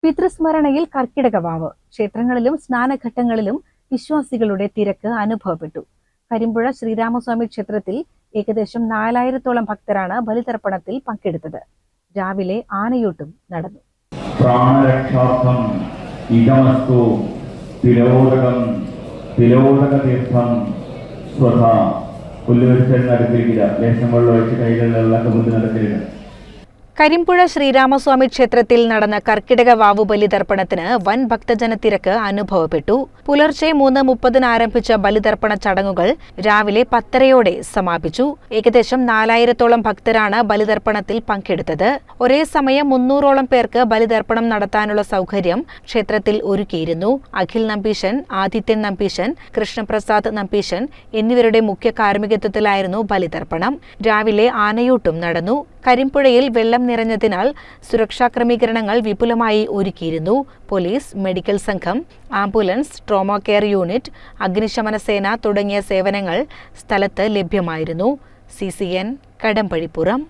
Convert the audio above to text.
പിതൃസ്മരണയിൽ കർക്കിടകവാവ്. ക്ഷേത്രങ്ങളിലും സ്നാനഘട്ടങ്ങളിലും വിശ്വാസികളുടെ തിരക്ക് അനുഭവപ്പെട്ടു. കരിമ്പുഴ ശ്രീരാമസ്വാമി ക്ഷേത്രത്തിൽ ഏകദേശം 4000-ഓളം ഭക്തരാണ് ബലിതർപ്പണത്തിൽ പങ്കെടുത്തത്. രാവിലെ ആനയൂട്ടും നടന്നു. പ്രാണരക്ഷാർത്ഥം ഇദമസ്തു തിലോദകതീർത്ഥം സ്വധ പുല്ലുവരിച്ച് നടത്തിയിരിക്കുക. ലേശം വെള്ളം ഒഴിച്ച് കൈകളിലുള്ള കബുദ്ധി നടത്തിയിരിക്കുക. കരിമ്പുഴ ശ്രീരാമസ്വാമി ക്ഷേത്രത്തിൽ നടന്ന കർക്കിടക വാവു ബലിതർപ്പണത്തിന് വൻ ഭക്തജനത്തിരക്ക് അനുഭവപ്പെട്ടു. പുലർച്ചെ 3:30 ആരംഭിച്ച ബലിതർപ്പണ ചടങ്ങുകൾ രാവിലെ 10:30 സമാപിച്ചു. ഏകദേശം 4000-ഓളം ഭക്തരാണ് ബലിതർപ്പണത്തിൽ പങ്കെടുത്തത്. ഒരേ സമയം 300-ഓളം പേർക്ക് ബലിതർപ്പണം നടത്താനുള്ള സൗകര്യം ക്ഷേത്രത്തിൽ ഒരുക്കിയിരുന്നു. അഖിൽ നമ്പീശൻ, ആദിത്യൻ നമ്പീശൻ, കൃഷ്ണപ്രസാദ് നമ്പീശൻ എന്നിവരുടെ മുഖ്യ കാർമ്മികത്വത്തിലായിരുന്നു ബലിതർപ്പണം. രാവിലെ ആനയൂട്ടും നടന്നു. കരിമ്പുഴയിൽ വെള്ളം നിറഞ്ഞതിനാൽ സുരക്ഷാ ക്രമീകരണങ്ങൾ വിപുലമായി ഒരുക്കിയിരുന്നു. പോലീസ്, മെഡിക്കൽ സംഘം, ആംബുലൻസ്, ട്രോമ കെയർ യൂണിറ്റ്, അഗ്നിശമന സേന തുടങ്ങിയ സേവനങ്ങൾ സ്ഥലത്ത് ലഭ്യമായിരുന്നു. CCN കടമ്പഴിപ്പുറം.